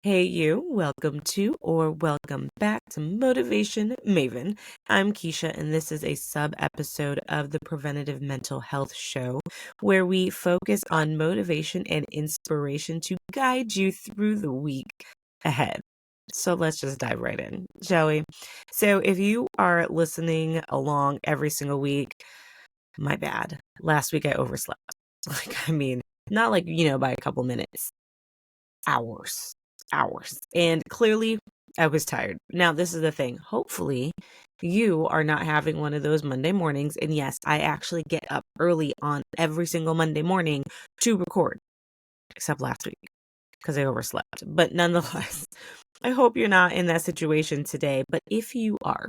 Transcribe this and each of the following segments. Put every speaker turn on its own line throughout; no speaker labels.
Hey, you, welcome to or welcome back to Motivation Maven. I'm Keisha, and this is a sub episode of the Preventative Mental Health Show where we focus on motivation and inspiration to guide you through the week ahead. So let's just dive right in, shall we? So, if you are listening along every single week, my bad. Last week I overslept. Not by a couple minutes, hours. And clearly, I was tired. Now, this is the thing. Hopefully, you are not having one of those Monday mornings. And yes, I actually get up early on every single Monday morning to record, except last week because I overslept. But nonetheless, I hope you're not in that situation today. But if you are,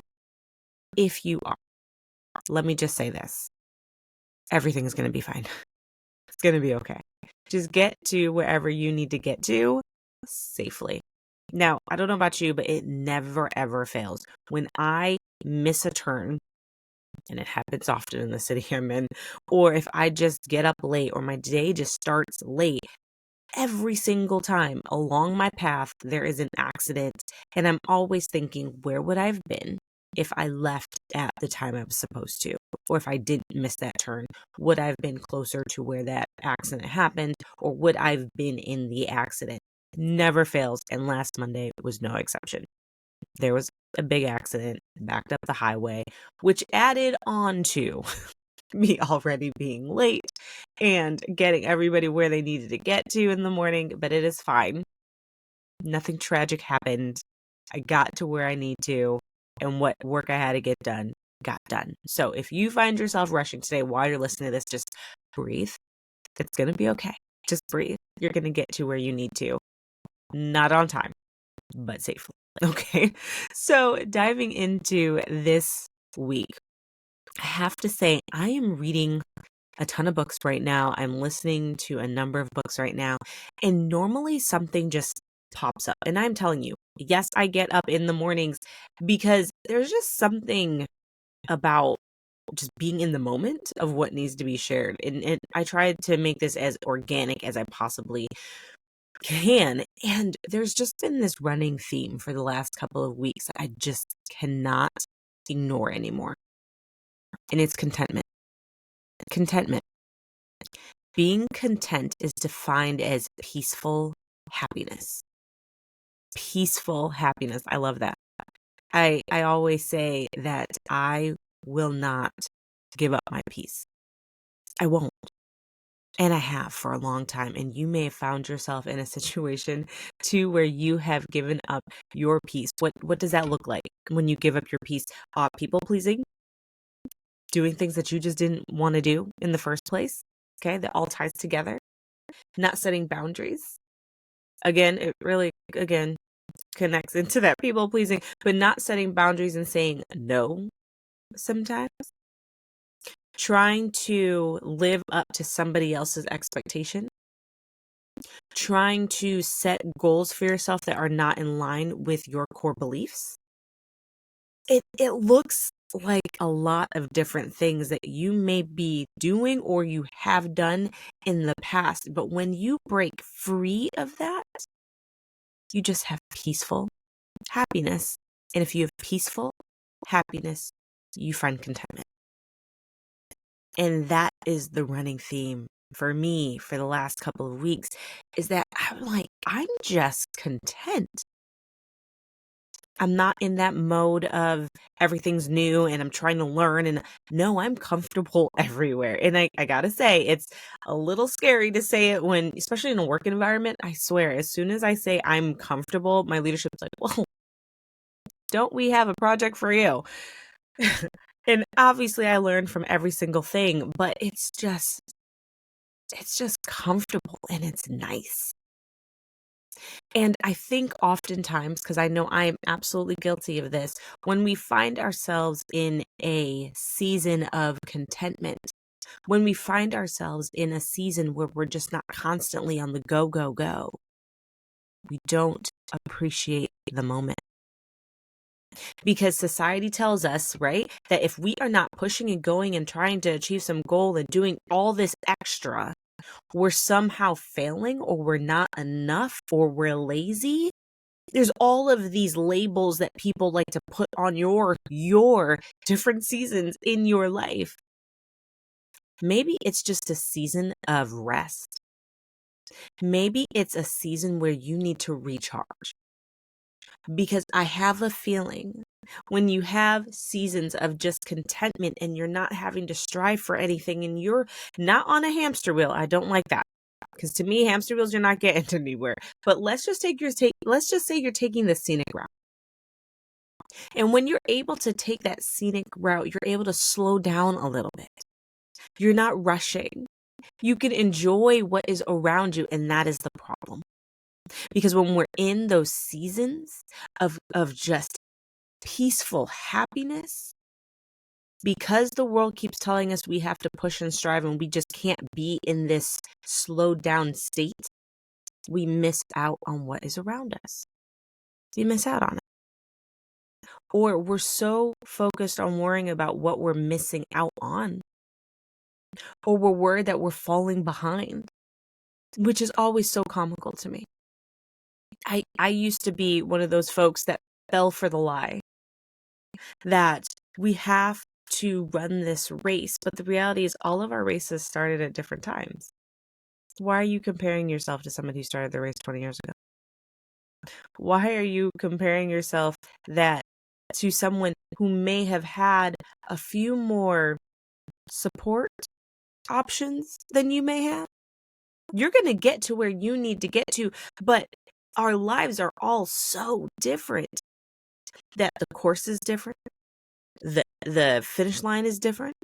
let me just say this. Everything is going to be fine. It's going to be okay. Just get to wherever you need to get to safely. Now, I don't know about you, but it never, ever fails. When I miss a turn, and it happens often in the city I'm in, or if I just get up late or my day just starts late, every single time along my path, there is an accident. And I'm always thinking, where would I have been if I left at the time I was supposed to? Or if I didn't miss that turn, would I have been closer to where that accident happened? Or would I have been in the accident? Never fails. And last Monday was no exception. There was a big accident, backed up the highway, which added on to me already being late and getting everybody where they needed to get to in the morning, but it is fine. Nothing tragic happened. I got to where I need to, and what work I had to get done got done. So if you find yourself rushing today while you're listening to this, just breathe. It's going to be okay. Just breathe. You're going to get to where you need to. Not on time, but safely. Okay. So diving into this week, I have to say, I am reading a ton of books right now. I'm listening to a number of books right now, and normally something just pops up. And I'm telling you, yes, I get up in the mornings because there's just something about just being in the moment of what needs to be shared. And I tried to make this as organic as I possibly can. And there's just been this running theme for the last couple of weeks that I just cannot ignore anymore. And it's contentment. Contentment. Being content is defined as peaceful happiness. Peaceful happiness. I love that. I always say that I will not give up my peace. I won't. And I have for a long time. And you may have found yourself in a situation too where you have given up your peace. What does that look like when you give up your peace? People pleasing, doing things that you just didn't want to do in the first place. Okay, that all ties together. Not setting boundaries. Again, it really connects into that people pleasing, but not setting boundaries and saying no sometimes. Trying to live up to somebody else's expectation. Trying to set goals for yourself that are not in line with your core beliefs. It looks like a lot of different things that you may be doing or you have done in the past. But when you break free of that, you just have peaceful happiness. And if you have peaceful happiness, you find contentment. And that is the running theme for me for the last couple of weeks, is that I'm just content. I'm not in that mode of everything's new and I'm trying to learn. And no, I'm comfortable everywhere. And I gotta say, it's a little scary to say it when, especially in a work environment. I swear, as soon as I say I'm comfortable, my leadership's like, well, don't we have a project for you? And obviously I learned from every single thing, but it's just comfortable and it's nice. And I think oftentimes, because I know I am absolutely guilty of this, when we find ourselves in a season of contentment, when we find ourselves in a season where we're just not constantly on the go, go, go, we don't appreciate the moment. Because society tells us, right, that if we are not pushing and going and trying to achieve some goal and doing all this extra, we're somehow failing or we're not enough or we're lazy There's all of these labels that people like to put on your different seasons in your life. Maybe it's just a season of rest. Maybe it's a season where you need to recharge. Because I have a feeling when you have seasons of just contentment and you're not having to strive for anything and you're not on a hamster wheel, I don't like that. Because to me, hamster wheels, you're not getting anywhere. But let's just say you're taking the scenic route. And when you're able to take that scenic route, you're able to slow down a little bit. You're not rushing. You can enjoy what is around you, and that is the problem. Because when we're in those seasons of just peaceful happiness, because the world keeps telling us we have to push and strive and we just can't be in this slowed down state, we miss out on what is around us. We miss out on it. Or we're so focused on worrying about what we're missing out on. Or we're worried that we're falling behind, which is always so comical to me. I used to be one of those folks that fell for the lie that we have to run this race, but the reality is all of our races started at different times. Why are you comparing yourself to somebody who started the race 20 years ago? Why are you comparing yourself to someone who may have had a few more support options than you may have? You're going to get to where you need to get to, but our lives are all so different that the course is different. The finish line is different.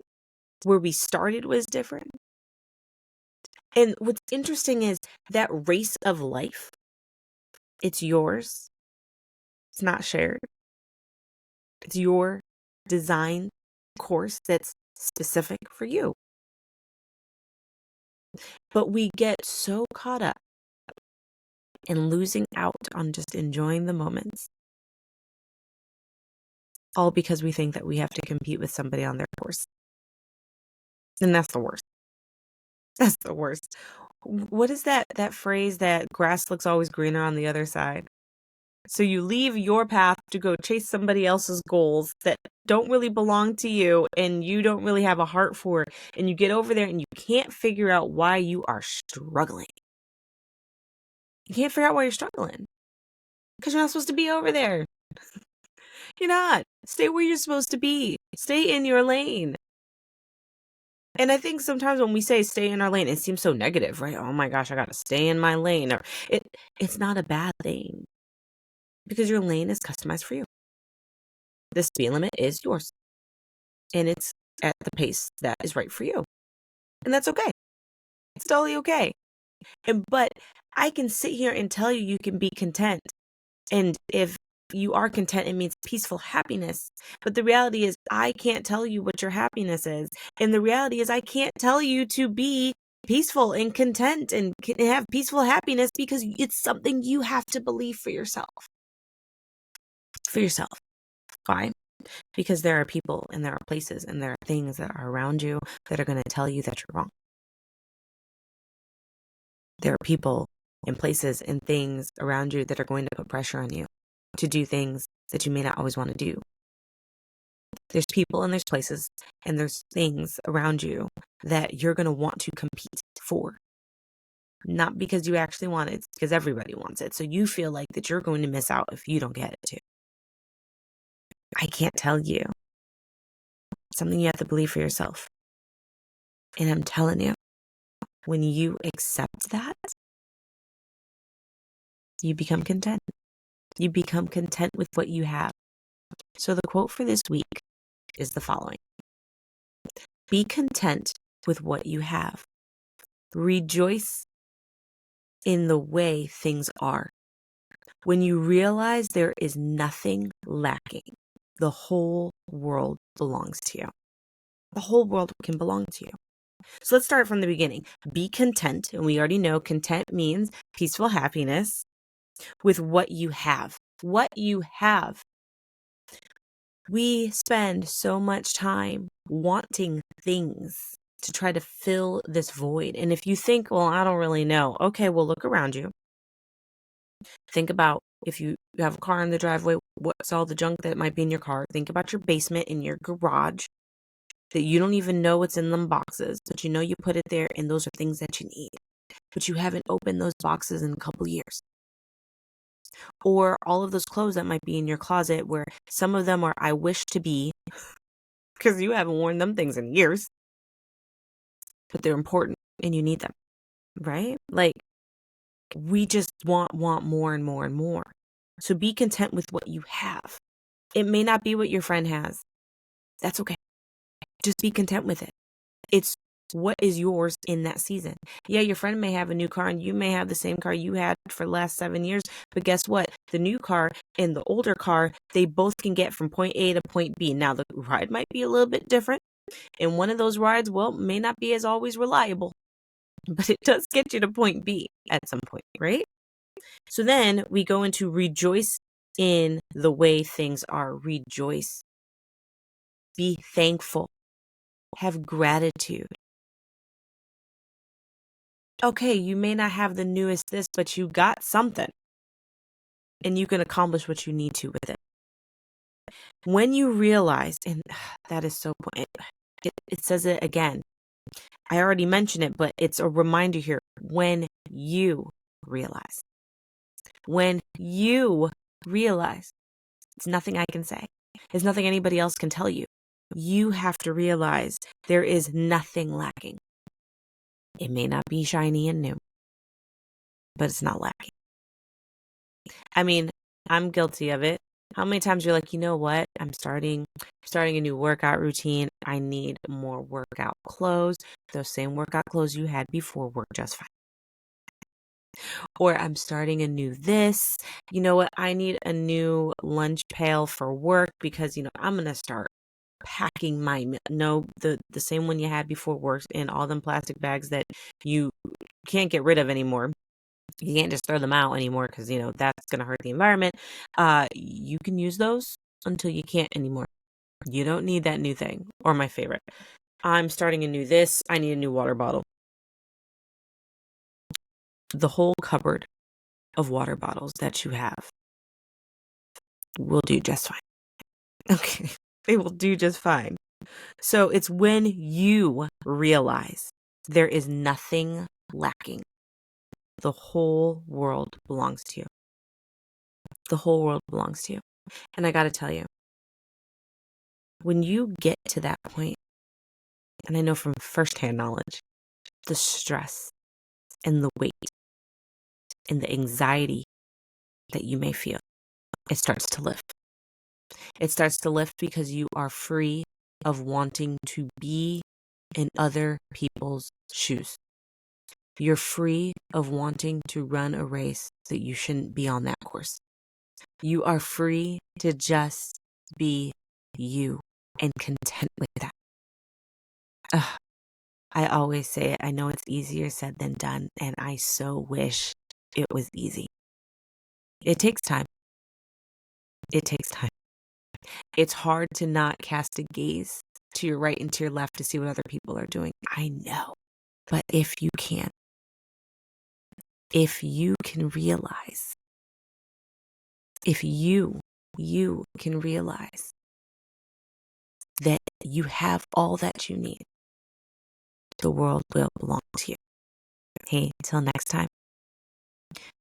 Where we started was different. And what's interesting is that race of life, it's yours. It's not shared. It's your design course that's specific for you. But we get so caught up in losing out on just enjoying the moments, all because we think that we have to compete with somebody on their course. And that's the worst. That's the worst. What is that phrase that grass looks always greener on the other side? So you leave your path to go chase somebody else's goals that don't really belong to you and you don't really have a heart for, and you get over there and you can't figure out why you are struggling. You can't figure out why you're struggling because you're not supposed to be over there. You're not. Stay where you're supposed to be. Stay in your lane. And I think sometimes when we say stay in our lane, it seems so negative, right? Oh my gosh, I got to stay in my lane. Or it's not a bad thing because your lane is customized for you. The speed limit is yours. And it's at the pace that is right for you. And that's okay. It's totally okay. But I can sit here and tell you you can be content. And if you are content, it means peaceful happiness. But the reality is I can't tell you what your happiness is. And the reality is I can't tell you to be peaceful and content and have peaceful happiness because it's something you have to believe for yourself. For yourself. Why? Because there are people and there are places and there are things that are around you that are going to tell you that you're wrong. There are people and places and things around you that are going to put pressure on you to do things that you may not always want to do. There's people and there's places and there's things around you that you're going to want to compete for. Not because you actually want it, it's because everybody wants it. So you feel like that you're going to miss out if you don't get it too. I can't tell you. It's something you have to believe for yourself. And I'm telling you, when you accept that, you become content. You become content with what you have. So the quote for this week is the following. Be content with what you have. Rejoice in the way things are. When you realize there is nothing lacking, the whole world belongs to you. The whole world can belong to you. So let's start from the beginning. Be content. And we already know content means peaceful happiness with what you have. What you have. We spend so much time wanting things to try to fill this void. And if you think, well, I don't really know. Okay, well, look around you. Think about If you have a car in the driveway, what's all the junk that might be in your car? Think about your basement, in your garage, that you don't even know what's in them boxes, but you know you put it there and those are things that you need. But you haven't opened those boxes in a couple years. Or all of those clothes that might be in your closet where some of them are I wish to be because you haven't worn them things in years, but they're important and you need them, right? Like we just want more and more and more. So be content with what you have. It may not be what your friend has. That's okay. Just be content with it. It's what is yours in that season. Yeah, your friend may have a new car and you may have the same car you had for the last 7 years. But guess what? The new car and the older car, they both can get from point A to point B. Now, the ride might be a little bit different. And one of those rides, well, may not be as always reliable, but it does get you to point B at some point, right? So then we go into rejoice in the way things are. Rejoice. Be thankful. Have gratitude. Okay, you may not have the newest this, but you got something and you can accomplish what you need to with it. When you realize, and that is so point, it says it again. I already mentioned it, but it's a reminder here. When you realize, it's nothing I can say. It's nothing anybody else can tell you. You have to realize there is nothing lacking. It may not be shiny and new, but it's not lacking. I mean, I'm guilty of it. How many times you're like, you know what? I'm starting a new workout routine. I need more workout clothes. Those same workout clothes you had before work just fine. Or I'm starting a new this. You know what? I need a new lunch pail for work because, I'm going to start packing my the same one you had before work in all them plastic bags that you can't get rid of anymore. You can't just throw them out anymore because, that's going to hurt the environment. You can use those until you can't anymore. You don't need that new thing. Or my favorite. I'm starting a new this. I need a new water bottle. The whole cupboard of water bottles that you have will do just fine. Okay. They will do just fine. So it's when you realize there is nothing lacking. The whole world belongs to you. The whole world belongs to you. And I got to tell you, when you get to that point, and I know from firsthand knowledge, the stress and the weight and the anxiety that you may feel, it starts to lift. It starts to lift because you are free of wanting to be in other people's shoes. You're free of wanting to run a race that you shouldn't be on that course. You are free to just be you and content with that. I always say it. I know it's easier said than done, and I so wish it was easy. It takes time. It takes time. It's hard to not cast a gaze to your right and to your left to see what other people are doing. I know. But if you can realize, if you can realize that you have all that you need, the world will belong to you. Hey, till next time,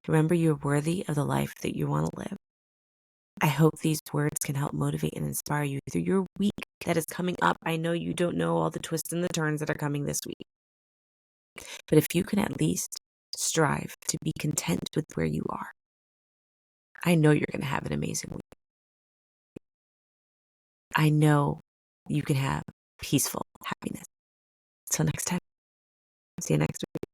remember you're worthy of the life that you want to live. I hope these words can help motivate and inspire you through your week that is coming up. I know you don't know all the twists and the turns that are coming this week. But if you can at least strive to be content with where you are, I know you're going to have an amazing week. I know you can have peaceful happiness. Till next time. See you next week.